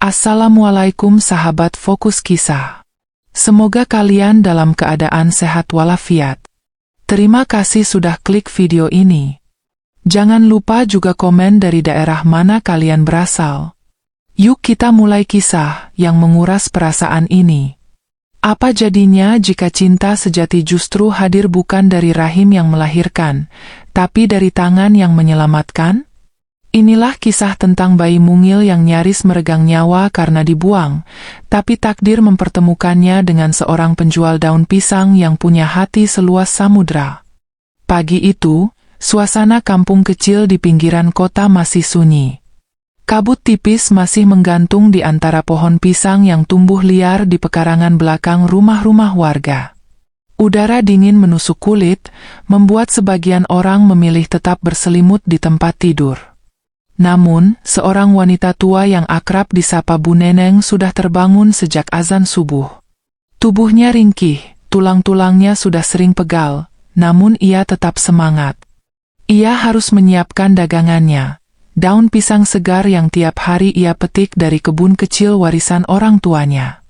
Assalamualaikum sahabat Fokus Kisah. Semoga kalian dalam keadaan sehat walafiat. Terima kasih sudah klik video ini. Jangan lupa juga komen dari daerah mana kalian berasal. Yuk kita mulai kisah yang menguras perasaan ini. Apa jadinya jika cinta sejati justru hadir bukan dari rahim yang melahirkan, tapi dari tangan yang menyelamatkan? Inilah kisah tentang bayi mungil yang nyaris meregang nyawa karena dibuang, tapi takdir mempertemukannya dengan seorang penjual daun pisang yang punya hati seluas samudra. Pagi itu, suasana kampung kecil di pinggiran kota masih sunyi. Kabut tipis masih menggantung di antara pohon pisang yang tumbuh liar di pekarangan belakang rumah-rumah warga. Udara dingin menusuk kulit, membuat sebagian orang memilih tetap berselimut di tempat tidur. Namun, seorang wanita tua yang akrab disapa Bu Neneng sudah terbangun sejak azan subuh. Tubuhnya ringkih, tulang-tulangnya sudah sering pegal, namun ia tetap semangat. Ia harus menyiapkan dagangannya. Daun pisang segar yang tiap hari ia petik dari kebun kecil warisan orang tuanya.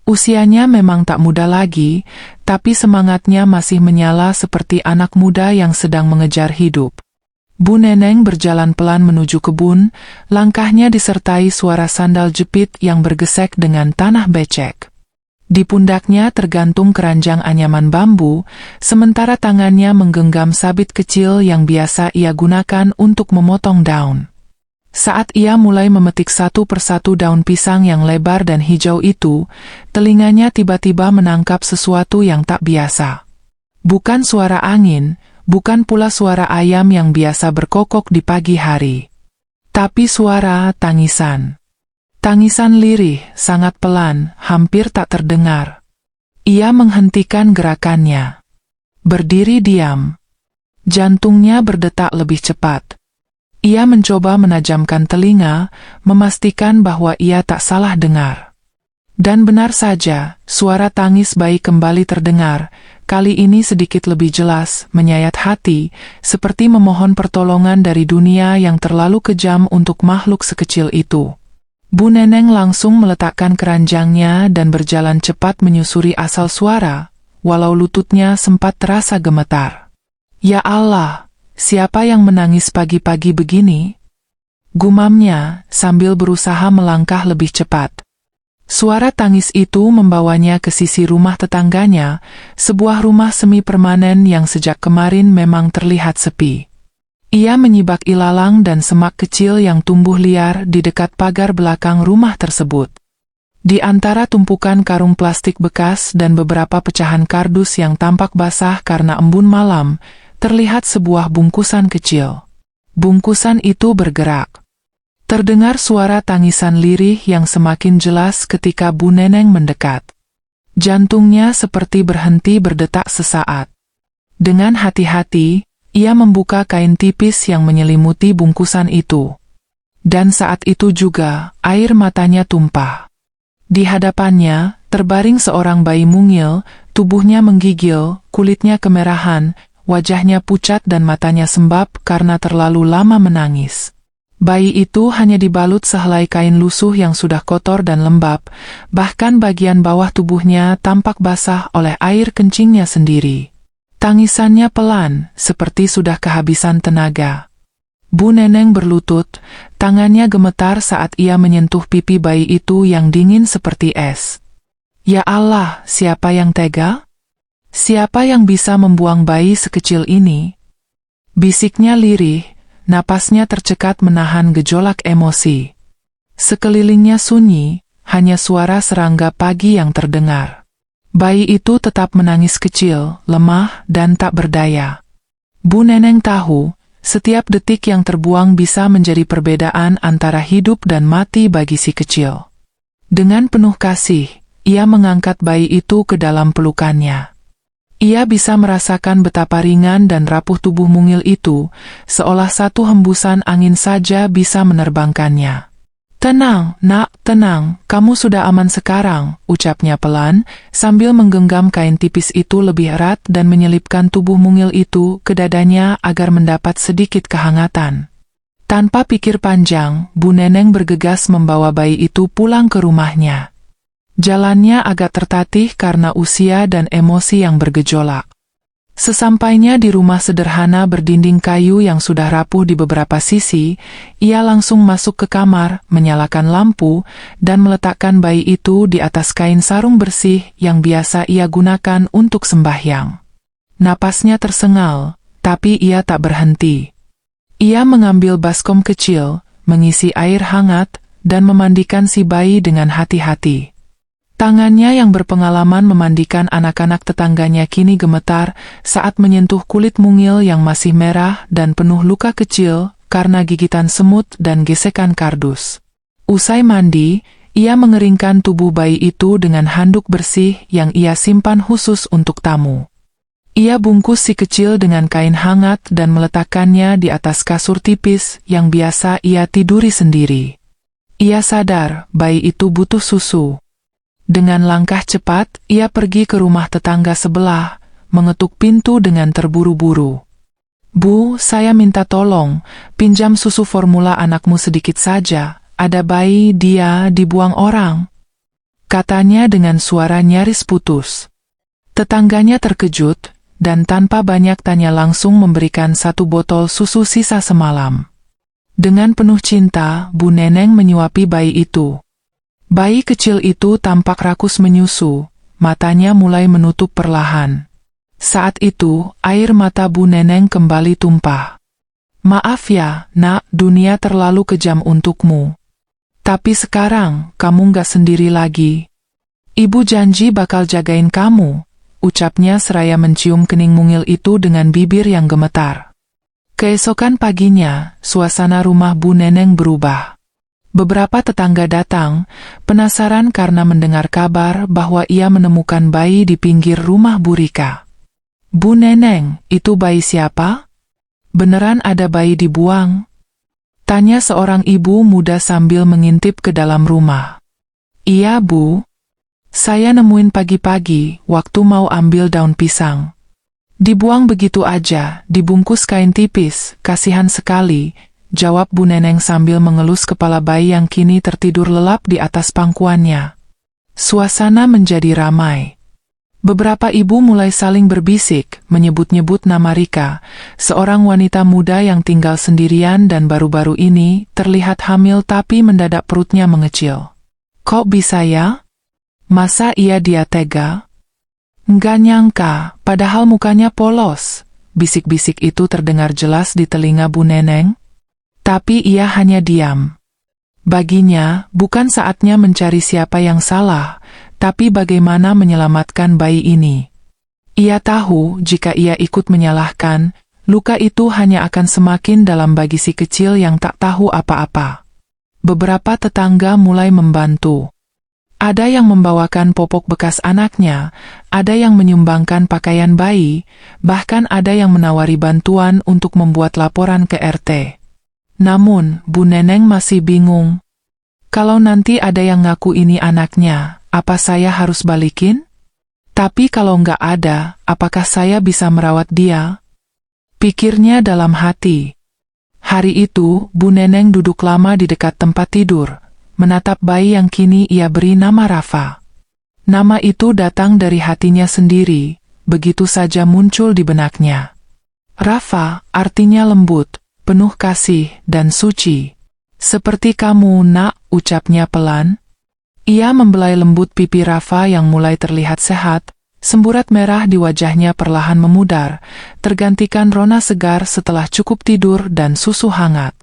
Usianya memang tak muda lagi, tapi semangatnya masih menyala seperti anak muda yang sedang mengejar hidup. Bu Neneng berjalan pelan menuju kebun, langkahnya disertai suara sandal jepit yang bergesek dengan tanah becek. Di pundaknya tergantung keranjang anyaman bambu, sementara tangannya menggenggam sabit kecil yang biasa ia gunakan untuk memotong daun. Saat ia mulai memetik satu persatu daun pisang yang lebar dan hijau itu, telinganya tiba-tiba menangkap sesuatu yang tak biasa. Bukan suara angin, bukan pula suara ayam yang biasa berkokok di pagi hari. Tapi suara tangisan. Tangisan lirih, sangat pelan, hampir tak terdengar. Ia menghentikan gerakannya. Berdiri diam. Jantungnya berdetak lebih cepat. Ia mencoba menajamkan telinga, memastikan bahwa ia tak salah dengar. Dan benar saja, suara tangis bayi kembali terdengar, kali ini sedikit lebih jelas, menyayat hati, seperti memohon pertolongan dari dunia yang terlalu kejam untuk makhluk sekecil itu. Bu Neneng langsung meletakkan keranjangnya dan berjalan cepat menyusuri asal suara, walau lututnya sempat terasa gemetar. Ya Allah, siapa yang menangis pagi-pagi begini? Gumamnya, sambil berusaha melangkah lebih cepat. Suara tangis itu membawanya ke sisi rumah tetangganya, sebuah rumah semi permanen yang sejak kemarin memang terlihat sepi. Ia menyibak ilalang dan semak kecil yang tumbuh liar di dekat pagar belakang rumah tersebut. Di antara tumpukan karung plastik bekas dan beberapa pecahan kardus yang tampak basah karena embun malam, terlihat sebuah bungkusan kecil. Bungkusan itu bergerak. Terdengar suara tangisan lirih yang semakin jelas ketika Bu Neneng mendekat. Jantungnya seperti berhenti berdetak sesaat. Dengan hati-hati, ia membuka kain tipis yang menyelimuti bungkusan itu. Dan saat itu juga, air matanya tumpah. Di hadapannya, terbaring seorang bayi mungil, tubuhnya menggigil, kulitnya kemerahan, wajahnya pucat dan matanya sembab karena terlalu lama menangis. Bayi itu hanya dibalut sehelai kain lusuh yang sudah kotor dan lembab, bahkan bagian bawah tubuhnya tampak basah oleh air kencingnya sendiri. Tangisannya pelan, seperti sudah kehabisan tenaga. Bu Neneng berlutut, tangannya gemetar saat ia menyentuh pipi bayi itu yang dingin seperti es. Ya Allah, siapa yang tega? Siapa yang bisa membuang bayi sekecil ini? Bisiknya lirih, napasnya tercekat menahan gejolak emosi. Sekelilingnya sunyi, hanya suara serangga pagi yang terdengar. Bayi itu tetap menangis kecil, lemah, dan tak berdaya. Bu Neneng tahu, setiap detik yang terbuang bisa menjadi perbedaan antara hidup dan mati bagi si kecil. Dengan penuh kasih, ia mengangkat bayi itu ke dalam pelukannya. Ia bisa merasakan betapa ringan dan rapuh tubuh mungil itu, seolah satu hembusan angin saja bisa menerbangkannya. Tenang, nak, tenang, kamu sudah aman sekarang, ucapnya pelan, sambil menggenggam kain tipis itu lebih erat dan menyelipkan tubuh mungil itu ke dadanya agar mendapat sedikit kehangatan. Tanpa pikir panjang, Bu Neneng bergegas membawa bayi itu pulang ke rumahnya. Jalannya agak tertatih karena usia dan emosi yang bergejolak. Sesampainya di rumah sederhana berdinding kayu yang sudah rapuh di beberapa sisi, ia langsung masuk ke kamar, menyalakan lampu, dan meletakkan bayi itu di atas kain sarung bersih yang biasa ia gunakan untuk sembahyang. Napasnya tersengal, tapi ia tak berhenti. Ia mengambil baskom kecil, mengisi air hangat, dan memandikan si bayi dengan hati-hati. Tangannya yang berpengalaman memandikan anak-anak tetangganya kini gemetar saat menyentuh kulit mungil yang masih merah dan penuh luka kecil karena gigitan semut dan gesekan kardus. Usai mandi, ia mengeringkan tubuh bayi itu dengan handuk bersih yang ia simpan khusus untuk tamu. Ia bungkus si kecil dengan kain hangat dan meletakkannya di atas kasur tipis yang biasa ia tiduri sendiri. Ia sadar bayi itu butuh susu. Dengan langkah cepat, ia pergi ke rumah tetangga sebelah, mengetuk pintu dengan terburu-buru. "Bu, saya minta tolong, pinjam susu formula anakmu sedikit saja, ada bayi dia dibuang orang," katanya dengan suara nyaris putus. Tetangganya terkejut, dan tanpa banyak tanya langsung memberikan 1 botol susu sisa semalam. Dengan penuh cinta, Bu Neneng menyuapi bayi itu. Bayi kecil itu tampak rakus menyusu, matanya mulai menutup perlahan. Saat itu, air mata Bu Neneng kembali tumpah. "Maaf ya, Nak, dunia terlalu kejam untukmu. Tapi sekarang, kamu gak sendiri lagi. Ibu janji bakal jagain kamu," ucapnya seraya mencium kening mungil itu dengan bibir yang gemetar. Keesokan paginya, suasana rumah Bu Neneng berubah. Beberapa tetangga datang, penasaran karena mendengar kabar bahwa ia menemukan bayi di pinggir rumah Bu Rika. "Bu Neneng, itu bayi siapa? Beneran ada bayi dibuang?" tanya seorang ibu muda sambil mengintip ke dalam rumah. "Iya, Bu. Saya nemuin pagi-pagi, waktu mau ambil daun pisang. Dibuang begitu aja, dibungkus kain tipis, kasihan sekali," jawab Bu Neneng sambil mengelus kepala bayi yang kini tertidur lelap di atas pangkuannya. Suasana menjadi ramai. Beberapa ibu mulai saling berbisik, menyebut-nyebut nama Rika, seorang wanita muda yang tinggal sendirian dan baru-baru ini terlihat hamil tapi mendadak perutnya mengecil. "Kok bisa ya? Masa dia tega? Nggak nyangka, padahal mukanya polos." Bisik-bisik itu terdengar jelas di telinga Bu Neneng. Tapi ia hanya diam. Baginya, bukan saatnya mencari siapa yang salah, tapi bagaimana menyelamatkan bayi ini. Ia tahu jika ia ikut menyalahkan, luka itu hanya akan semakin dalam bagi si kecil yang tak tahu apa-apa. Beberapa tetangga mulai membantu. Ada yang membawakan popok bekas anaknya, ada yang menyumbangkan pakaian bayi, bahkan ada yang menawari bantuan untuk membuat laporan ke RT. Namun, Bu Neneng masih bingung. Kalau nanti ada yang ngaku ini anaknya, apa saya harus balikin? Tapi kalau nggak ada, apakah saya bisa merawat dia? Pikirnya dalam hati. Hari itu, Bu Neneng duduk lama di dekat tempat tidur, menatap bayi yang kini ia beri nama Rafa. Nama itu datang dari hatinya sendiri, begitu saja muncul di benaknya. Rafa, artinya lembut, penuh kasih dan suci. "Seperti kamu, Nak," ucapnya pelan. Ia membelai lembut pipi Rafa yang mulai terlihat sehat, semburat merah di wajahnya perlahan memudar, tergantikan rona segar setelah cukup tidur dan susu hangat.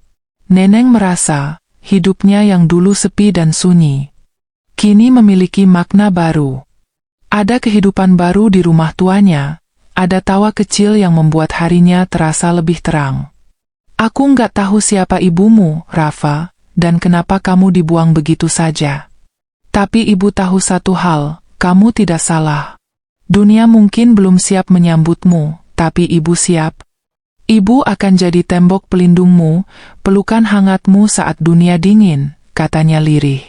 Neneng merasa, hidupnya yang dulu sepi dan sunyi, kini memiliki makna baru. Ada kehidupan baru di rumah tuanya, ada tawa kecil yang membuat harinya terasa lebih terang. "Aku nggak tahu siapa ibumu, Rafa, dan kenapa kamu dibuang begitu saja. Tapi ibu tahu satu hal, kamu tidak salah. Dunia mungkin belum siap menyambutmu, tapi ibu siap. Ibu akan jadi tembok pelindungmu, pelukan hangatmu saat dunia dingin," katanya lirih.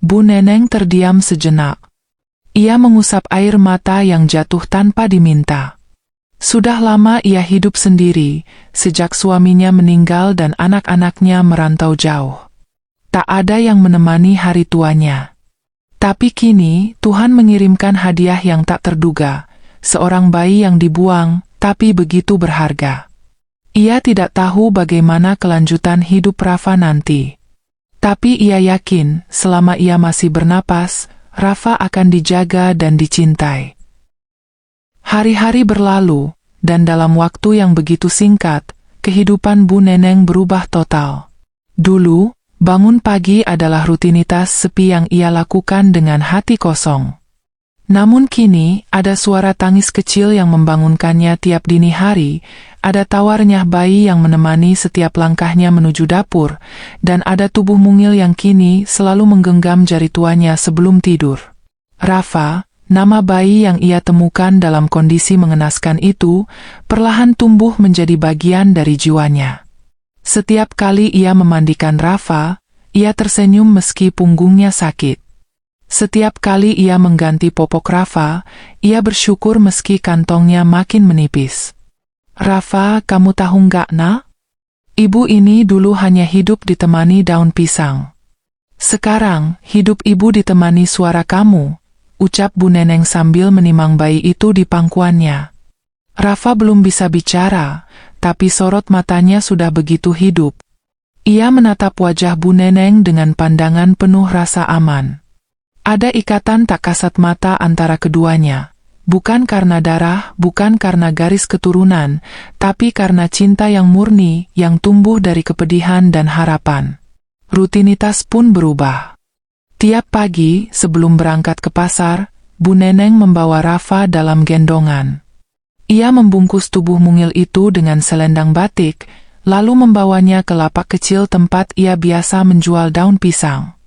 Bu Neneng terdiam sejenak. Ia mengusap air mata yang jatuh tanpa diminta. Sudah lama ia hidup sendiri, sejak suaminya meninggal dan anak-anaknya merantau jauh. Tak ada yang menemani hari tuanya. Tapi kini, Tuhan mengirimkan hadiah yang tak terduga, seorang bayi yang dibuang, tapi begitu berharga. Ia tidak tahu bagaimana kelanjutan hidup Rafa nanti. Tapi ia yakin, selama ia masih bernapas, Rafa akan dijaga dan dicintai. Hari-hari berlalu, dan dalam waktu yang begitu singkat, kehidupan Bu Neneng berubah total. Dulu, bangun pagi adalah rutinitas sepi yang ia lakukan dengan hati kosong. Namun kini, ada suara tangis kecil yang membangunkannya tiap dini hari, ada tawarnya bayi yang menemani setiap langkahnya menuju dapur, dan ada tubuh mungil yang kini selalu menggenggam jari tuanya sebelum tidur. Rafa, nama bayi yang ia temukan dalam kondisi mengenaskan itu, perlahan tumbuh menjadi bagian dari jiwanya. Setiap kali ia memandikan Rafa, ia tersenyum meski punggungnya sakit. Setiap kali ia mengganti popok Rafa, ia bersyukur meski kantongnya makin menipis. Rafa, kamu tahu nggak, nak? Ibu ini dulu hanya hidup ditemani daun pisang. Sekarang, hidup ibu ditemani suara kamu, ucap Bu Neneng sambil menimang bayi itu di pangkuannya. Rafa belum bisa bicara, tapi sorot matanya sudah begitu hidup. Ia menatap wajah Bu Neneng dengan pandangan penuh rasa aman. Ada ikatan tak kasat mata antara keduanya. Bukan karena darah, bukan karena garis keturunan, tapi karena cinta yang murni, yang tumbuh dari kepedihan dan harapan. Rutinitas pun berubah. Tiap pagi, sebelum berangkat ke pasar, Bu Neneng membawa Rafa dalam gendongan. Ia membungkus tubuh mungil itu dengan selendang batik, lalu membawanya ke lapak kecil tempat ia biasa menjual daun pisang.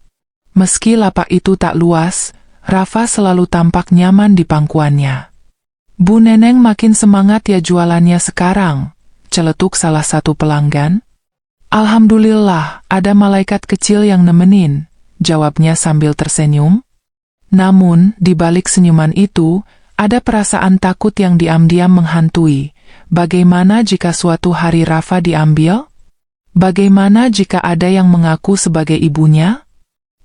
Meski lapak itu tak luas, Rafa selalu tampak nyaman di pangkuannya. Bu Neneng makin semangat ya jualannya sekarang, celetuk salah satu pelanggan. Alhamdulillah, ada malaikat kecil yang nemenin, jawabnya sambil tersenyum. Namun, di balik senyuman itu, ada perasaan takut yang diam-diam menghantui. Bagaimana jika suatu hari Rafa diambil? Bagaimana jika ada yang mengaku sebagai ibunya?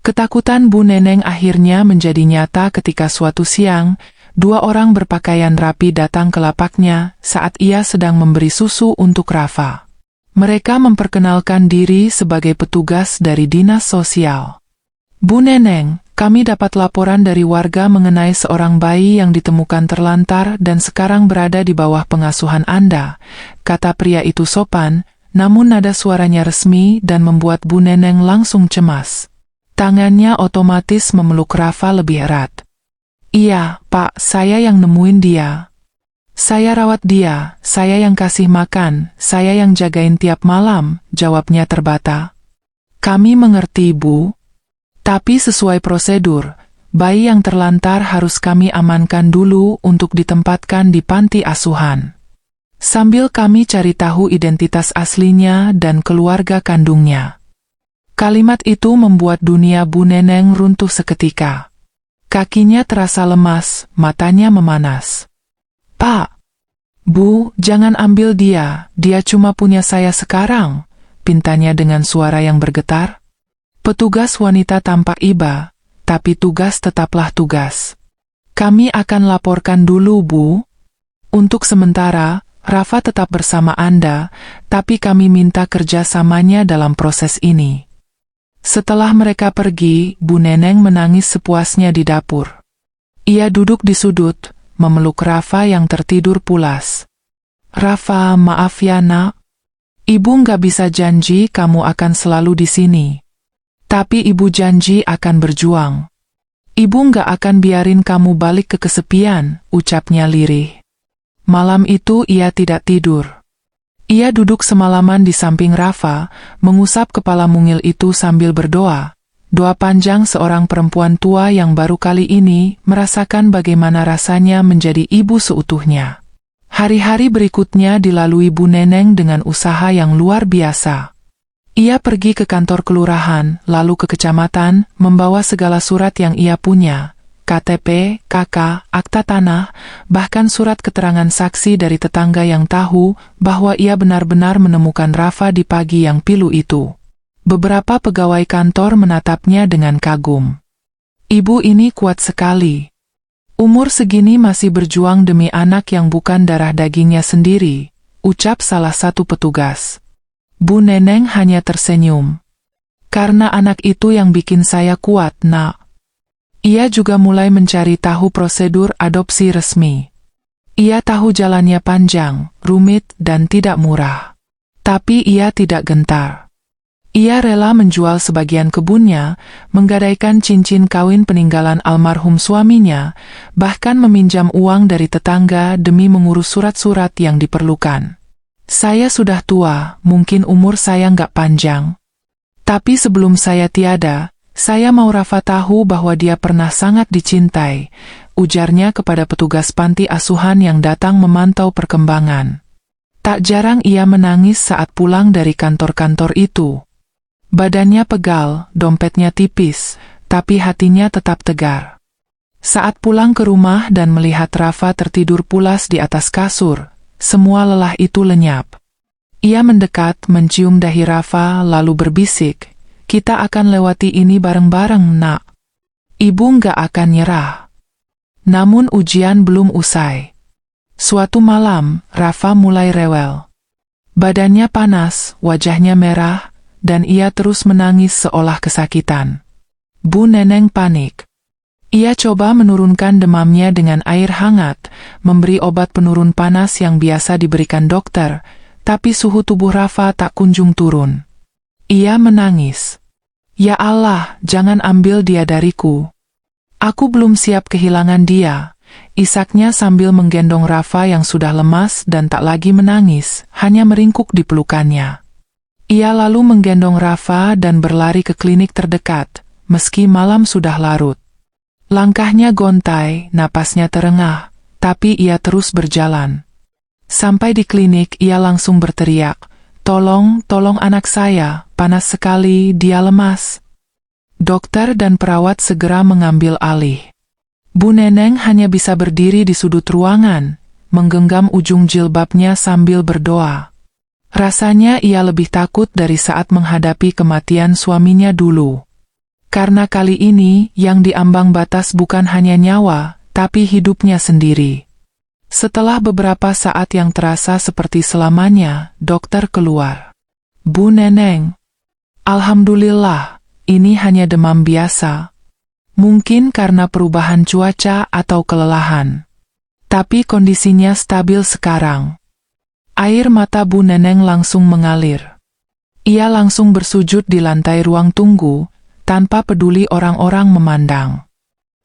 Ketakutan Bu Neneng akhirnya menjadi nyata ketika suatu siang, dua orang berpakaian rapi datang ke lapaknya saat ia sedang memberi susu untuk Rafa. Mereka memperkenalkan diri sebagai petugas dari dinas sosial. Bu Neneng, kami dapat laporan dari warga mengenai seorang bayi yang ditemukan terlantar dan sekarang berada di bawah pengasuhan Anda, kata pria itu sopan, namun nada suaranya resmi dan membuat Bu Neneng langsung cemas. Tangannya otomatis memeluk Rafa lebih erat. Iya, Pak, saya yang nemuin dia. Saya rawat dia, saya yang kasih makan, saya yang jagain tiap malam, jawabnya terbata. Kami mengerti, Bu. Tapi sesuai prosedur, bayi yang terlantar harus kami amankan dulu untuk ditempatkan di panti asuhan. Sambil kami cari tahu identitas aslinya dan keluarga kandungnya. Kalimat itu membuat dunia Bu Neneng runtuh seketika. Kakinya terasa lemas, matanya memanas. Pak, Bu, jangan ambil dia cuma punya saya sekarang, pintanya dengan suara yang bergetar. Petugas wanita tampak iba, tapi tugas tetaplah tugas. Kami akan laporkan dulu, Bu. Untuk sementara, Rafa tetap bersama Anda, tapi kami minta kerjasamanya dalam proses ini. Setelah mereka pergi, Bu Neneng menangis sepuasnya di dapur. Ia duduk di sudut, memeluk Rafa yang tertidur pulas. Rafa, maaf ya, Nak. Ibu nggak bisa janji kamu akan selalu di sini. Tapi ibu janji akan berjuang. Ibu nggak akan biarin kamu balik ke kesepian, ucapnya lirih. Malam itu ia tidak tidur. Ia duduk semalaman di samping Rafa, mengusap kepala mungil itu sambil berdoa. Doa panjang seorang perempuan tua yang baru kali ini merasakan bagaimana rasanya menjadi ibu seutuhnya. Hari-hari berikutnya dilalui Bu Neneng dengan usaha yang luar biasa. Ia pergi ke kantor kelurahan, lalu ke kecamatan, membawa segala surat yang ia punya. KTP, KK, akta tanah, bahkan surat keterangan saksi dari tetangga yang tahu bahwa ia benar-benar menemukan Rafa di pagi yang pilu itu. Beberapa pegawai kantor menatapnya dengan kagum. Ibu ini kuat sekali. Umur segini masih berjuang demi anak yang bukan darah dagingnya sendiri, ucap salah satu petugas. Bu Neneng hanya tersenyum. Karena anak itu yang bikin saya kuat, Nak. Ia juga mulai mencari tahu prosedur adopsi resmi. Ia tahu jalannya panjang, rumit, dan tidak murah. Tapi ia tidak gentar. Ia rela menjual sebagian kebunnya, menggadaikan cincin kawin peninggalan almarhum suaminya, bahkan meminjam uang dari tetangga demi mengurus surat-surat yang diperlukan. Saya sudah tua, mungkin umur saya nggak panjang. Tapi sebelum saya tiada, saya mau Rafa tahu bahwa dia pernah sangat dicintai, ujarnya kepada petugas panti asuhan yang datang memantau perkembangan. Tak jarang ia menangis saat pulang dari kantor-kantor itu. Badannya pegal, dompetnya tipis, tapi hatinya tetap tegar. Saat pulang ke rumah dan melihat Rafa tertidur pulas di atas kasur, semua lelah itu lenyap. Ia mendekat, mencium dahi Rafa lalu berbisik, "Kita akan lewati ini bareng-bareng, Nak. Ibu nggak akan nyerah." Namun ujian belum usai. Suatu malam, Rafa mulai rewel. Badannya panas, wajahnya merah, dan ia terus menangis seolah kesakitan. Bu Neneng panik. Ia coba menurunkan demamnya dengan air hangat, memberi obat penurun panas yang biasa diberikan dokter, tapi suhu tubuh Rafa tak kunjung turun. Ia menangis. "Ya Allah, jangan ambil dia dariku. Aku belum siap kehilangan dia," isaknya sambil menggendong Rafa yang sudah lemas dan tak lagi menangis, hanya meringkuk di pelukannya. Ia lalu menggendong Rafa dan berlari ke klinik terdekat, meski malam sudah larut. Langkahnya gontai, napasnya terengah, tapi ia terus berjalan. Sampai di klinik ia langsung berteriak, "Tolong, tolong anak saya, panas sekali, dia lemas." Dokter dan perawat segera mengambil alih. Bu Neneng hanya bisa berdiri di sudut ruangan, menggenggam ujung jilbabnya sambil berdoa. Rasanya ia lebih takut dari saat menghadapi kematian suaminya dulu. Karena kali ini yang diambang batas bukan hanya nyawa, tapi hidupnya sendiri. Setelah beberapa saat yang terasa seperti selamanya, dokter keluar. "Bu Neneng, alhamdulillah, ini hanya demam biasa. Mungkin karena perubahan cuaca atau kelelahan. Tapi kondisinya stabil sekarang." Air mata Bu Neneng langsung mengalir. Ia langsung bersujud di lantai ruang tunggu, tanpa peduli orang-orang memandang.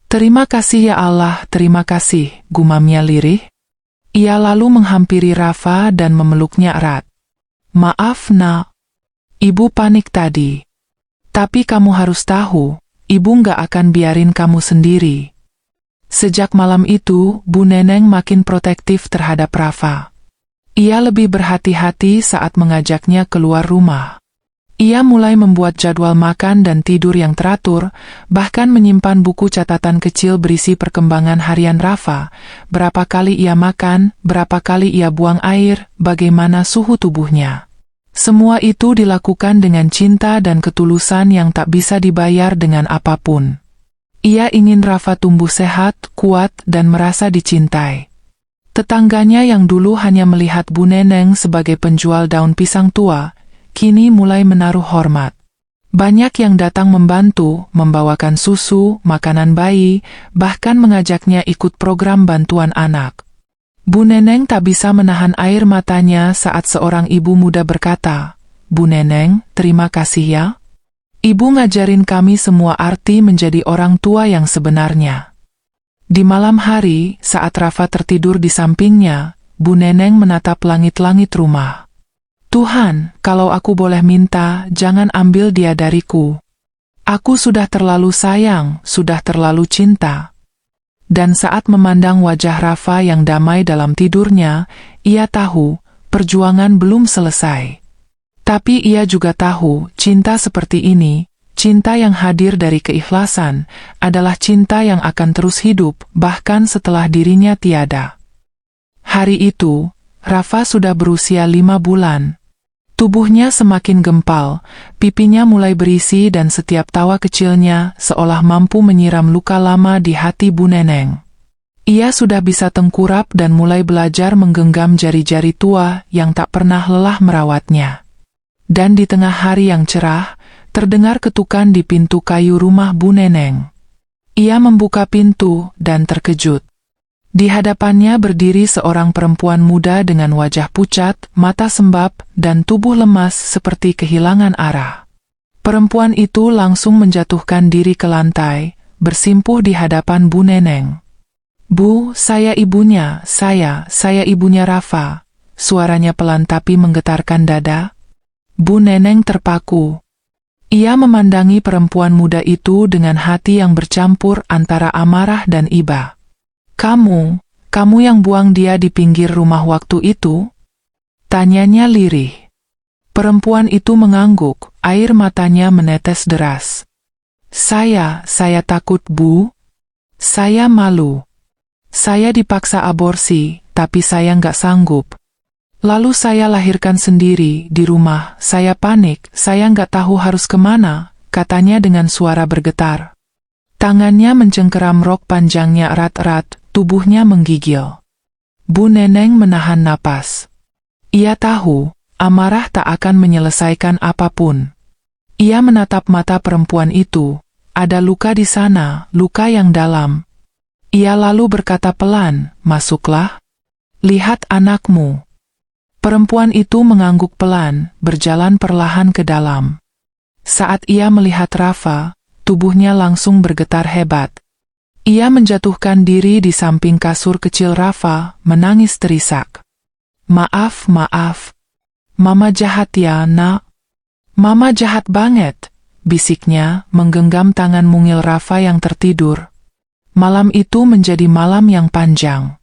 "Terima kasih ya Allah, terima kasih," gumamnya lirih. Ia lalu menghampiri Rafa dan memeluknya erat. "Maaf, Nak. Ibu panik tadi. Tapi kamu harus tahu, Ibu nggak akan biarin kamu sendiri." Sejak malam itu, Bu Neneng makin protektif terhadap Rafa. Ia lebih berhati-hati saat mengajaknya keluar rumah. Ia mulai membuat jadwal makan dan tidur yang teratur, bahkan menyimpan buku catatan kecil berisi perkembangan harian Rafa, berapa kali ia makan, berapa kali ia buang air, bagaimana suhu tubuhnya. Semua itu dilakukan dengan cinta dan ketulusan yang tak bisa dibayar dengan apapun. Ia ingin Rafa tumbuh sehat, kuat, dan merasa dicintai. Tetangganya yang dulu hanya melihat Bu Neneng sebagai penjual daun pisang tua, kini mulai menaruh hormat. Banyak yang datang membantu, membawakan susu, makanan bayi, bahkan mengajaknya ikut program bantuan anak. Bu Neneng tak bisa menahan air matanya saat seorang ibu muda berkata, "Bu Neneng, terima kasih ya. Ibu ngajarin kami semua arti menjadi orang tua yang sebenarnya." Di malam hari, saat Rafa tertidur di sampingnya, Bu Neneng menatap langit-langit rumah. "Tuhan, kalau aku boleh minta, jangan ambil dia dariku. Aku sudah terlalu sayang, sudah terlalu cinta." Dan saat memandang wajah Rafa yang damai dalam tidurnya, ia tahu, perjuangan belum selesai. Tapi ia juga tahu, cinta seperti ini, Cinta yang hadir dari keikhlasan adalah cinta yang akan terus hidup bahkan setelah dirinya tiada. Hari itu, Rafa sudah berusia 5 bulan. Tubuhnya semakin gempal, pipinya mulai berisi dan setiap tawa kecilnya seolah mampu menyiram luka lama di hati Bu Neneng. Ia sudah bisa tengkurap dan mulai belajar menggenggam jari-jari tua yang tak pernah lelah merawatnya. Dan di tengah hari yang cerah, terdengar ketukan di pintu kayu rumah Bu Neneng. Ia membuka pintu dan terkejut. Di hadapannya berdiri seorang perempuan muda dengan wajah pucat, mata sembab, dan tubuh lemas seperti kehilangan arah. Perempuan itu langsung menjatuhkan diri ke lantai, bersimpuh di hadapan Bu Neneng. "Bu, saya ibunya, saya ibunya Rafa." Suaranya pelan tapi menggetarkan dada. Bu Neneng terpaku. Ia memandangi perempuan muda itu dengan hati yang bercampur antara amarah dan iba. Kamu yang buang dia di pinggir rumah waktu itu?" Tanyanya lirih. Perempuan itu mengangguk, air matanya menetes deras. Saya takut, Bu. Saya malu. Saya dipaksa aborsi, tapi saya nggak sanggup. Lalu saya lahirkan sendiri di rumah, saya panik, saya nggak tahu harus kemana," katanya dengan suara bergetar. Tangannya mencengkeram rok panjangnya erat-erat, tubuhnya menggigil. Bu Neneng menahan napas. Ia tahu, amarah tak akan menyelesaikan apapun. Ia menatap mata perempuan itu. Ada luka di sana, luka yang dalam. Ia lalu berkata pelan, "Masuklah. Lihat anakmu." Perempuan itu mengangguk pelan, berjalan perlahan ke dalam. Saat ia melihat Rafa, tubuhnya langsung bergetar hebat. Ia menjatuhkan diri di samping kasur kecil Rafa, menangis terisak. Maaf. Mama jahat ya, Nak." "Mama jahat banget," bisiknya, menggenggam tangan mungil Rafa yang tertidur. Malam itu menjadi malam yang panjang.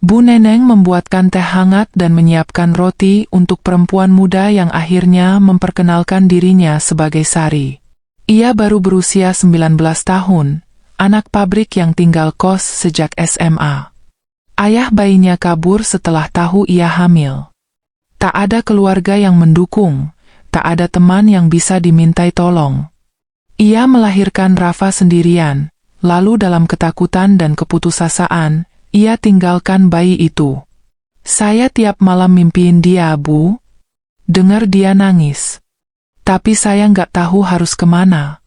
Bu Neneng membuatkan teh hangat dan menyiapkan roti untuk perempuan muda yang akhirnya memperkenalkan dirinya sebagai Sari. Ia baru berusia 19 tahun. Anak pabrik yang tinggal kos sejak SMA. Ayah bayinya kabur setelah tahu ia hamil. Tak ada keluarga yang mendukung, tak ada teman yang bisa dimintai tolong. Ia melahirkan Rafa sendirian, lalu dalam ketakutan dan keputusasaan, ia tinggalkan bayi itu. "Saya tiap malam mimpiin dia, Bu. Dengar dia nangis. Tapi saya nggak tahu harus kemana.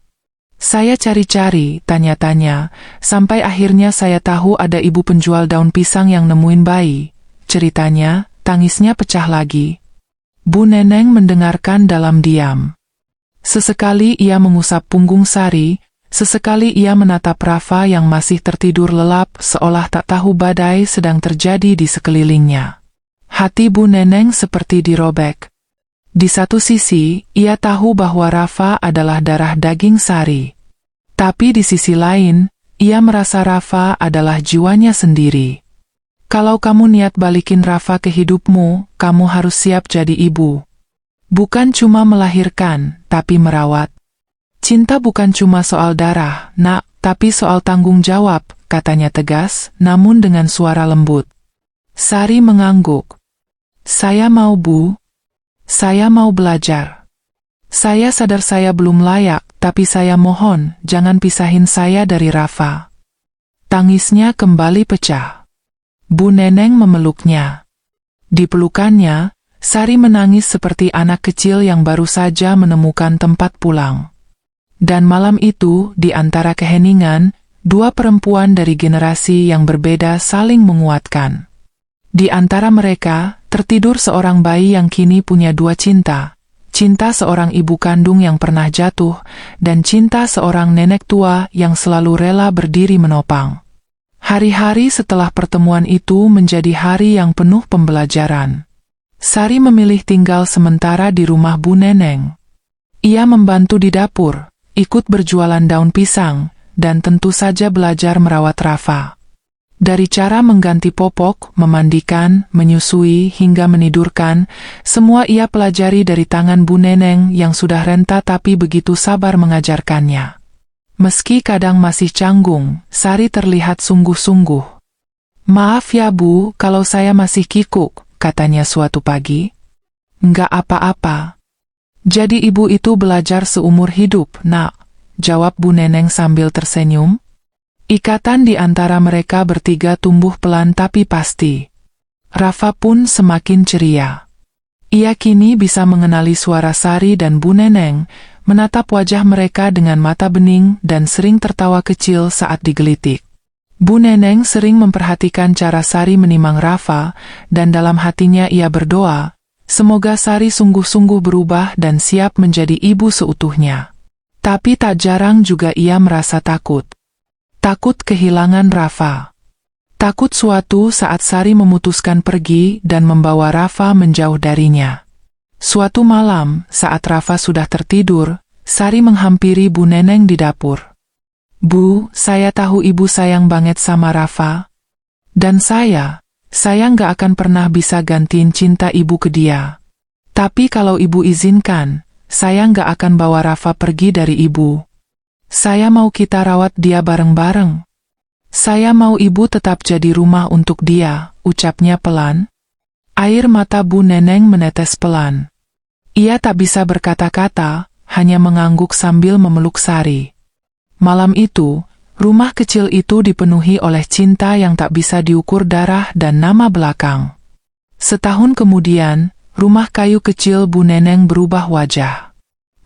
Saya cari-cari, tanya-tanya, sampai akhirnya saya tahu ada ibu penjual daun pisang yang nemuin bayi." Ceritanya, tangisnya pecah lagi. Bu Neneng mendengarkan dalam diam. Sesekali ia mengusap punggung Sari, sesekali ia menatap Rafa yang masih tertidur lelap seolah tak tahu badai sedang terjadi di sekelilingnya. Hati Bu Neneng seperti dirobek. Di satu sisi, ia tahu bahwa Rafa adalah darah daging Sari. Tapi di sisi lain, ia merasa Rafa adalah jiwanya sendiri. Kalau kamu niat balikin Rafa ke hidupmu, kamu harus siap jadi ibu. Bukan cuma melahirkan, tapi merawat. Cinta bukan cuma soal darah, Nak, tapi soal tanggung jawab, katanya tegas, namun dengan suara lembut. Sari mengangguk. Saya mau, Bu. Saya mau belajar. Saya sadar saya belum layak, tapi saya mohon, jangan pisahin saya dari Rafa. Tangisnya kembali pecah. Bu Neneng memeluknya. Di pelukannya, Sari menangis seperti anak kecil yang baru saja menemukan tempat pulang. Dan malam itu, di antara keheningan, dua perempuan dari generasi yang berbeda saling menguatkan. Di antara mereka, tertidur seorang bayi yang kini punya dua cinta. Cinta seorang ibu kandung yang pernah jatuh, dan cinta seorang nenek tua yang selalu rela berdiri menopang. Hari-hari setelah pertemuan itu menjadi hari yang penuh pembelajaran. Sari memilih tinggal sementara di rumah Bu Neneng. Ia membantu di dapur, ikut berjualan daun pisang, dan tentu saja belajar merawat Rafa. Dari cara mengganti popok, memandikan, menyusui, hingga menidurkan, semua ia pelajari dari tangan Bu Neneng yang sudah renta tapi begitu sabar mengajarkannya. Meski kadang masih canggung, Sari terlihat sungguh-sungguh. "Maaf ya Bu, kalau saya masih kikuk," katanya suatu pagi. "Enggak apa-apa. Jadi ibu itu belajar seumur hidup, Nak," jawab Bu Neneng sambil tersenyum. Ikatan di antara mereka bertiga tumbuh pelan tapi pasti. Rafa pun semakin ceria. Ia kini bisa mengenali suara Sari dan Bu Neneng, menatap wajah mereka dengan mata bening dan sering tertawa kecil saat digelitik. Bu Neneng sering memperhatikan cara Sari menimang Rafa, dan dalam hatinya ia berdoa, semoga Sari sungguh-sungguh berubah dan siap menjadi ibu seutuhnya. Tapi tak jarang juga ia merasa takut. Takut kehilangan Rafa. Takut suatu saat Sari memutuskan pergi dan membawa Rafa menjauh darinya. Suatu malam, saat Rafa sudah tertidur, Sari menghampiri Bu Neneng di dapur. "Bu, saya tahu ibu sayang banget sama Rafa. Dan saya nggak akan pernah bisa gantiin cinta ibu ke dia. Tapi kalau ibu izinkan, saya nggak akan bawa Rafa pergi dari ibu. Saya mau kita rawat dia bareng-bareng. Saya mau ibu tetap jadi rumah untuk dia," ucapnya pelan. Air mata Bu Neneng menetes pelan. Ia tak bisa berkata-kata, hanya mengangguk sambil memeluk Sari. Malam itu, rumah kecil itu dipenuhi oleh cinta yang tak bisa diukur darah dan nama belakang. Setahun kemudian, rumah kayu kecil Bu Neneng berubah wajah.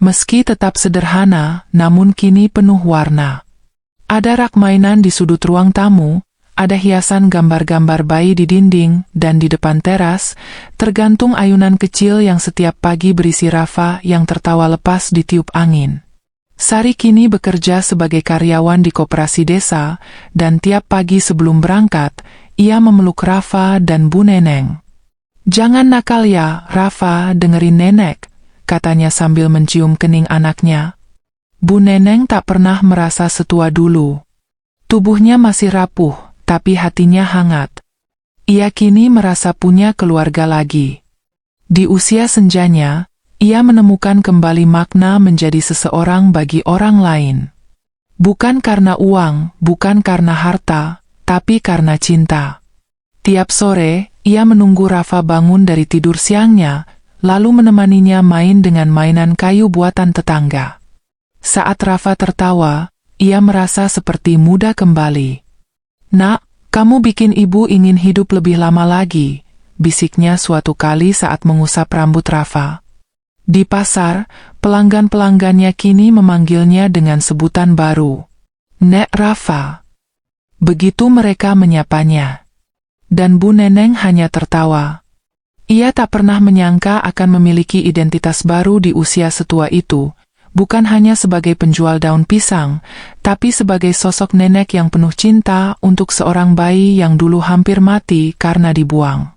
Meski tetap sederhana, namun kini penuh warna. Ada rak mainan di sudut ruang tamu, ada hiasan gambar-gambar bayi di dinding, dan di depan teras, tergantung ayunan kecil yang setiap pagi berisi Rafa yang tertawa lepas ditiup angin. Sari kini bekerja sebagai karyawan di koperasi desa, dan tiap pagi sebelum berangkat, ia memeluk Rafa dan Bu Neneng. "Jangan nakal ya, Rafa, dengerin nenek," katanya sambil mencium kening anaknya. Bu Neneng tak pernah merasa setua dulu. Tubuhnya masih rapuh, tapi hatinya hangat. Ia kini merasa punya keluarga lagi. Di usia senjanya, ia menemukan kembali makna menjadi seseorang bagi orang lain. Bukan karena uang, bukan karena harta, tapi karena cinta. Tiap sore, ia menunggu Rafa bangun dari tidur siangnya, lalu menemaninya main dengan mainan kayu buatan tetangga. Saat Rafa tertawa, ia merasa seperti muda kembali. "Nak, kamu bikin ibu ingin hidup lebih lama lagi," bisiknya suatu kali saat mengusap rambut Rafa. Di pasar, pelanggan-pelanggannya kini memanggilnya dengan sebutan baru, "Nek Rafa." Begitu mereka menyapanya. Dan Bu Neneng hanya tertawa. Ia tak pernah menyangka akan memiliki identitas baru di usia setua itu, bukan hanya sebagai penjual daun pisang, tapi sebagai sosok nenek yang penuh cinta untuk seorang bayi yang dulu hampir mati karena dibuang.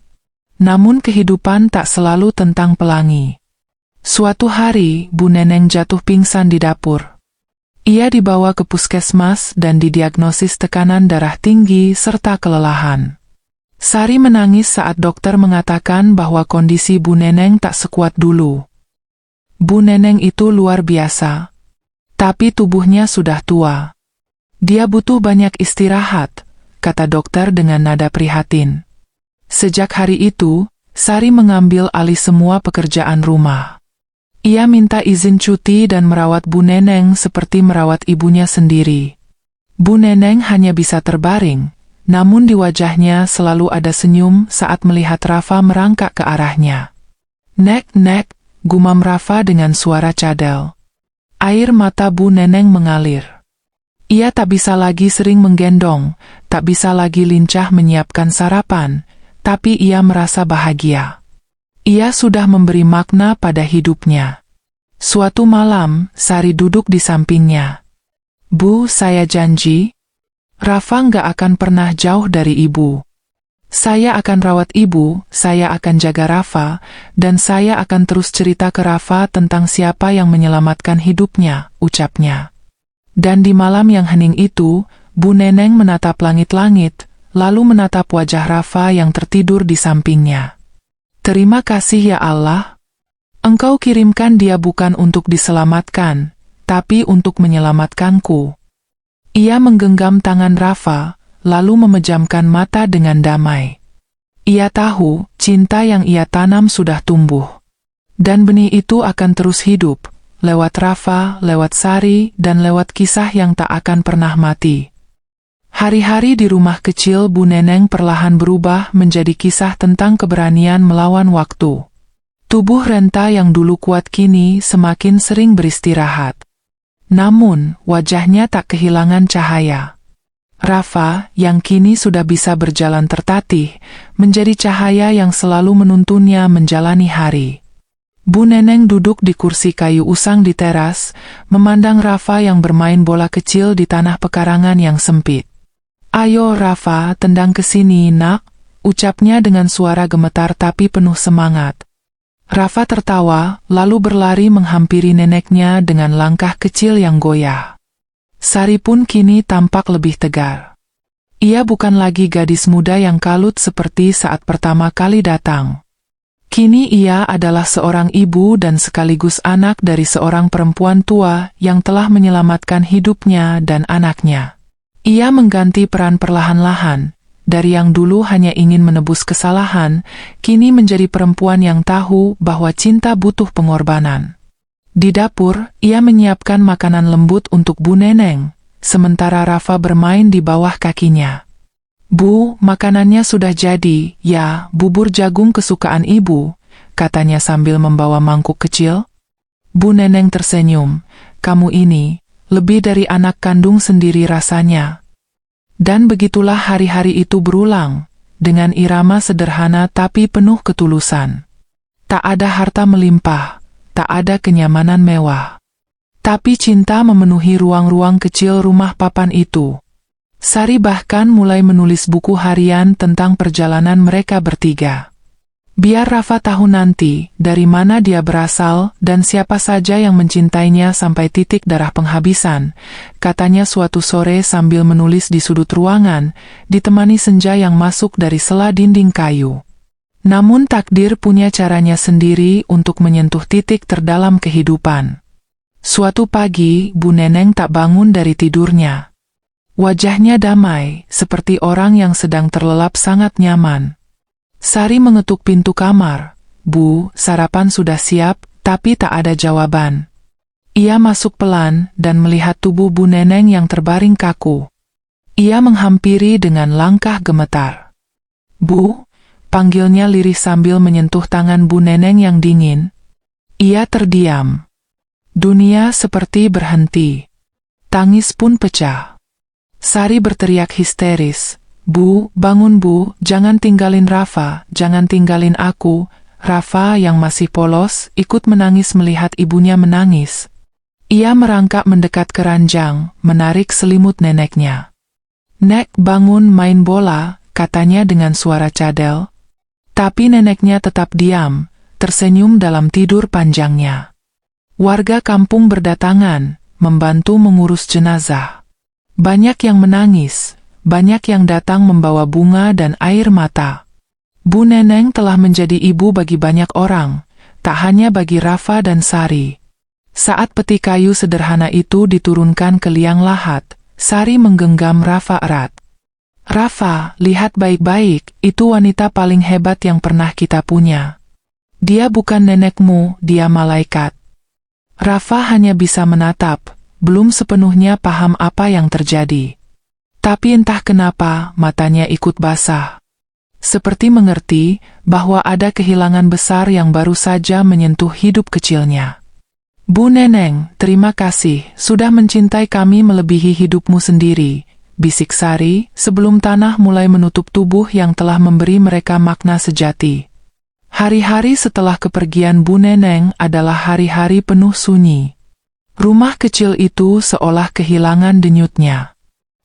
Namun kehidupan tak selalu tentang pelangi. Suatu hari, Bu Neneng jatuh pingsan di dapur. Ia dibawa ke puskesmas dan didiagnosis tekanan darah tinggi serta kelelahan. Sari menangis saat dokter mengatakan bahwa kondisi Bu Neneng tak sekuat dulu. Bu Neneng itu luar biasa. Tapi tubuhnya sudah tua. Dia butuh banyak istirahat, kata dokter dengan nada prihatin. Sejak hari itu, Sari mengambil alih semua pekerjaan rumah. Ia minta izin cuti dan merawat Bu Neneng seperti merawat ibunya sendiri. Bu Neneng hanya bisa terbaring, namun di wajahnya selalu ada senyum saat melihat Rafa merangkak ke arahnya. "Nek, Nek," gumam Rafa dengan suara cadel. Air mata Bu Neneng mengalir. Ia tak bisa lagi sering menggendong, tak bisa lagi lincah menyiapkan sarapan, tapi ia merasa bahagia. Ia sudah memberi makna pada hidupnya. Suatu malam, Sari duduk di sampingnya. "Bu, saya janji, Rafa nggak akan pernah jauh dari ibu. Saya akan rawat ibu, saya akan jaga Rafa, dan saya akan terus cerita ke Rafa tentang siapa yang menyelamatkan hidupnya," ucapnya. Dan di malam yang hening itu, Bu Neneng menatap langit-langit, lalu menatap wajah Rafa yang tertidur di sampingnya. "Terima kasih ya Allah. Engkau kirimkan dia bukan untuk diselamatkan, tapi untuk menyelamatkanku." Ia menggenggam tangan Rafa, lalu memejamkan mata dengan damai. Ia tahu, cinta yang ia tanam sudah tumbuh. Dan benih itu akan terus hidup, lewat Rafa, lewat Sari, dan lewat kisah yang tak akan pernah mati. Hari-hari di rumah kecil Bu Neneng perlahan berubah menjadi kisah tentang keberanian melawan waktu. Tubuh Renta yang dulu kuat kini semakin sering beristirahat. Namun, wajahnya tak kehilangan cahaya. Rafa, yang kini sudah bisa berjalan tertatih, menjadi cahaya yang selalu menuntunnya menjalani hari. Bu Neneng duduk di kursi kayu usang di teras, memandang Rafa yang bermain bola kecil di tanah pekarangan yang sempit. "Ayo Rafa, tendang ke sini nak," ucapnya dengan suara gemetar tapi penuh semangat. Rafa tertawa, lalu berlari menghampiri neneknya dengan langkah kecil yang goyah. Sari pun kini tampak lebih tegar. Ia bukan lagi gadis muda yang kalut seperti saat pertama kali datang. Kini ia adalah seorang ibu dan sekaligus anak dari seorang perempuan tua yang telah menyelamatkan hidupnya dan anaknya. Ia mengganti peran perlahan-lahan, dari yang dulu hanya ingin menebus kesalahan, kini menjadi perempuan yang tahu bahwa cinta butuh pengorbanan. Di dapur, ia menyiapkan makanan lembut untuk Bu Neneng, sementara Rafa bermain di bawah kakinya. "Bu, makanannya sudah jadi, ya, bubur jagung kesukaan ibu," katanya sambil membawa mangkuk kecil. Bu Neneng tersenyum, "Kamu ini, lebih dari anak kandung sendiri rasanya." Dan begitulah hari-hari itu berulang, dengan irama sederhana tapi penuh ketulusan. Tak ada harta melimpah, tak ada kenyamanan mewah. Tapi cinta memenuhi ruang-ruang kecil rumah papan itu. Sari bahkan mulai menulis buku harian tentang perjalanan mereka bertiga. Biar Rafa tahu nanti dari mana dia berasal dan siapa saja yang mencintainya sampai titik darah penghabisan, katanya suatu sore sambil menulis di sudut ruangan, ditemani senja yang masuk dari sela dinding kayu. Namun takdir punya caranya sendiri untuk menyentuh titik terdalam kehidupan. Suatu pagi, Bu Neneng tak bangun dari tidurnya. Wajahnya damai, seperti orang yang sedang terlelap sangat nyaman. Sari mengetuk pintu kamar. "Bu, sarapan sudah siap," tapi tak ada jawaban. Ia masuk pelan dan melihat tubuh Bu Neneng yang terbaring kaku. Ia menghampiri dengan langkah gemetar. "Bu," panggilnya lirih sambil menyentuh tangan Bu Neneng yang dingin. Ia terdiam. Dunia seperti berhenti. Tangis pun pecah. Sari berteriak histeris, "Bu, bangun Bu, jangan tinggalin Rafa, jangan tinggalin aku." Rafa yang masih polos, ikut menangis melihat ibunya menangis. Ia merangkak mendekat ke ranjang, menarik selimut neneknya. "Nek, bangun main bola," katanya dengan suara cadel. Tapi neneknya tetap diam, tersenyum dalam tidur panjangnya. Warga kampung berdatangan, membantu mengurus jenazah. Banyak yang menangis. Banyak yang datang membawa bunga dan air mata. Bu Neneng telah menjadi ibu bagi banyak orang, tak hanya bagi Rafa dan Sari. Saat peti kayu sederhana itu diturunkan ke liang lahat, Sari menggenggam Rafa erat. "Rafa, lihat baik-baik, itu wanita paling hebat yang pernah kita punya. Dia bukan nenekmu, dia malaikat." Rafa hanya bisa menatap, belum sepenuhnya paham apa yang terjadi. Tapi entah kenapa, matanya ikut basah. Seperti mengerti bahwa ada kehilangan besar yang baru saja menyentuh hidup kecilnya. "Bu Neneng, terima kasih, sudah mencintai kami melebihi hidupmu sendiri," bisik Sari, sebelum tanah mulai menutup tubuh yang telah memberi mereka makna sejati. Hari-hari setelah kepergian Bu Neneng adalah hari-hari penuh sunyi. Rumah kecil itu seolah kehilangan denyutnya.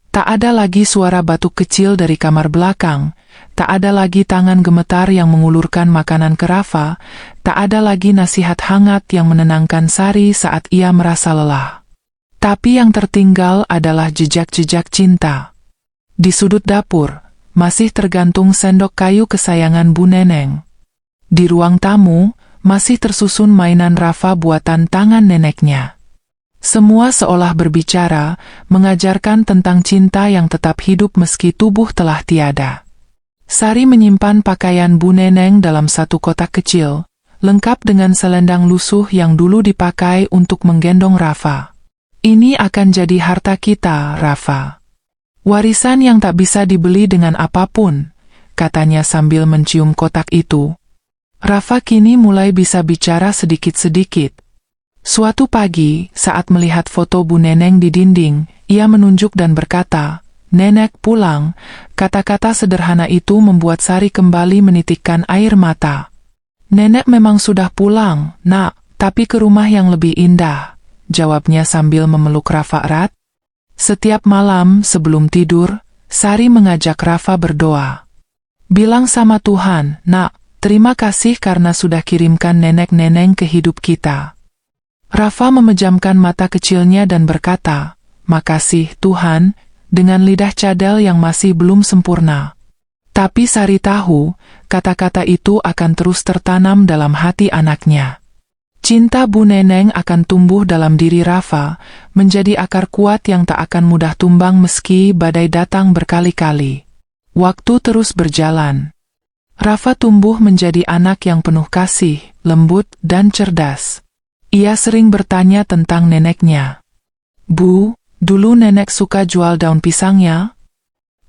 Tak ada lagi suara batuk kecil dari kamar belakang, tak ada lagi tangan gemetar yang mengulurkan makanan ke Rafa, tak ada lagi nasihat hangat yang menenangkan Sari saat ia merasa lelah. Tapi yang tertinggal adalah jejak-jejak cinta. Di sudut dapur, masih tergantung sendok kayu kesayangan Bu Neneng. Di ruang tamu, masih tersusun mainan Rafa buatan tangan neneknya. Semua seolah berbicara, mengajarkan tentang cinta yang tetap hidup meski tubuh telah tiada. Sari menyimpan pakaian Bu Neneng dalam satu kotak kecil, lengkap dengan selendang lusuh yang dulu dipakai untuk menggendong Rafa. Ini akan jadi harta kita, Rafa. Warisan yang tak bisa dibeli dengan apapun, katanya sambil mencium kotak itu. Rafa kini mulai bisa bicara sedikit-sedikit. Suatu pagi, saat melihat foto Bu Neneng di dinding, ia menunjuk dan berkata, "Nenek pulang." Kata-kata sederhana itu membuat Sari kembali menitikkan air mata. "Nenek memang sudah pulang, Nak, tapi ke rumah yang lebih indah," jawabnya sambil memeluk Rafa erat. Setiap malam sebelum tidur, Sari mengajak Rafa berdoa. "Bilang sama Tuhan, Nak, terima kasih karena sudah kirimkan nenek-neneng ke hidup kita." Rafa memejamkan mata kecilnya dan berkata, "Makasih Tuhan," dengan lidah cadel yang masih belum sempurna. Tapi Sari tahu, kata-kata itu akan terus tertanam dalam hati anaknya. Cinta Bu Neneng akan tumbuh dalam diri Rafa, menjadi akar kuat yang tak akan mudah tumbang meski badai datang berkali-kali. Waktu terus berjalan. Rafa tumbuh menjadi anak yang penuh kasih, lembut, dan cerdas. Ia sering bertanya tentang neneknya. "Bu, dulu nenek suka jual daun pisangnya?"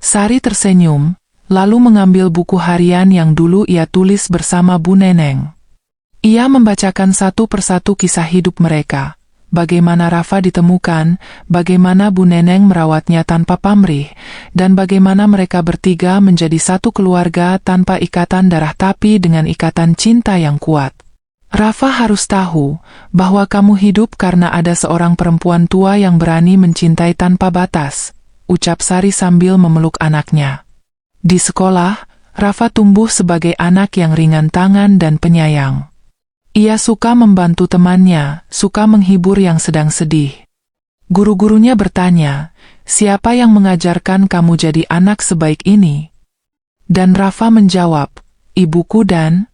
Sari tersenyum, lalu mengambil buku harian yang dulu ia tulis bersama Bu Neneng. Ia membacakan satu persatu kisah hidup mereka, bagaimana Rafa ditemukan, bagaimana Bu Neneng merawatnya tanpa pamrih, dan bagaimana mereka bertiga menjadi satu keluarga tanpa ikatan darah tapi dengan ikatan cinta yang kuat. "Rafa harus tahu bahwa kamu hidup karena ada seorang perempuan tua yang berani mencintai tanpa batas," ucap Sari sambil memeluk anaknya. Di sekolah, Rafa tumbuh sebagai anak yang ringan tangan dan penyayang. Ia suka membantu temannya, suka menghibur yang sedang sedih. Guru-gurunya bertanya, "Siapa yang mengajarkan kamu jadi anak sebaik ini?" Dan Rafa menjawab, "Ibuku dan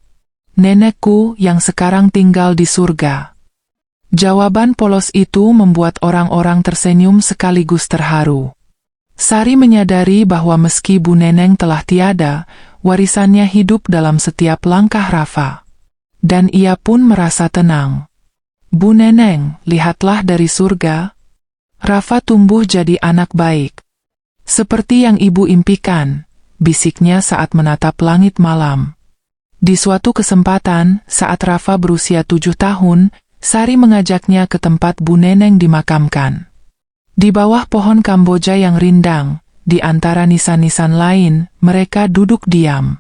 nenekku yang sekarang tinggal di surga." Jawaban polos itu membuat orang-orang tersenyum sekaligus terharu. Sari menyadari bahwa meski Bu Neneng telah tiada, warisannya hidup dalam setiap langkah Rafa. Dan ia pun merasa tenang. "Bu Neneng, lihatlah dari surga. Rafa tumbuh jadi anak baik. Seperti yang ibu impikan," bisiknya saat menatap langit malam. Di suatu kesempatan, saat Rafa berusia 7 tahun, Sari mengajaknya ke tempat Bu Neneng dimakamkan. Di bawah pohon Kamboja yang rindang, di antara nisan-nisan lain, mereka duduk diam.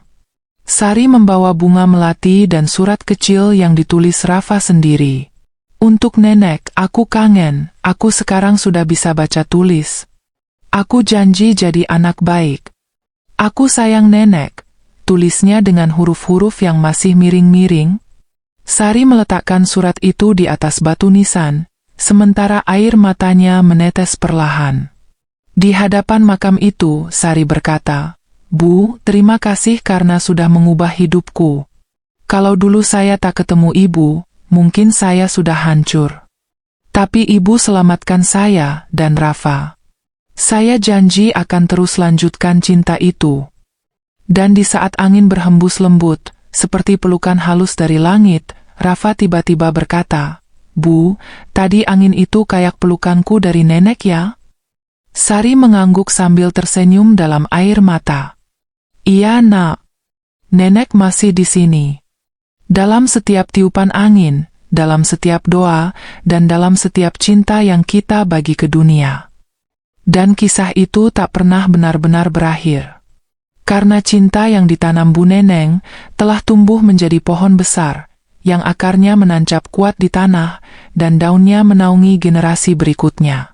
Sari membawa bunga melati dan surat kecil yang ditulis Rafa sendiri. "Untuk nenek, aku kangen, aku sekarang sudah bisa baca tulis. Aku janji jadi anak baik. Aku sayang nenek," tulisnya dengan huruf-huruf yang masih miring-miring. Sari meletakkan surat itu di atas batu nisan, sementara air matanya menetes perlahan. Di hadapan makam itu, Sari berkata, "Bu, terima kasih karena sudah mengubah hidupku. Kalau dulu saya tak ketemu ibu, mungkin saya sudah hancur. Tapi ibu selamatkan saya dan Rafa. Saya janji akan terus lanjutkan cinta itu." Dan di saat angin berhembus lembut, seperti pelukan halus dari langit, Rafa tiba-tiba berkata, "Bu, tadi angin itu kayak pelukanku dari nenek ya?" Sari mengangguk sambil tersenyum dalam air mata. "Iya, Nak. Nenek masih di sini. Dalam setiap tiupan angin, dalam setiap doa, dan dalam setiap cinta yang kita bagi ke dunia." Dan kisah itu tak pernah benar-benar berakhir. Karena cinta yang ditanam Bu Neneng telah tumbuh menjadi pohon besar, yang akarnya menancap kuat di tanah, dan daunnya menaungi generasi berikutnya.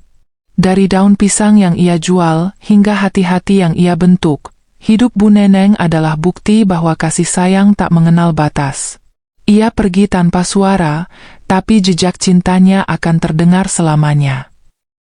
Dari daun pisang yang ia jual, hingga hati-hati yang ia bentuk, hidup Bu Neneng adalah bukti bahwa kasih sayang tak mengenal batas. Ia pergi tanpa suara, tapi jejak cintanya akan terdengar selamanya.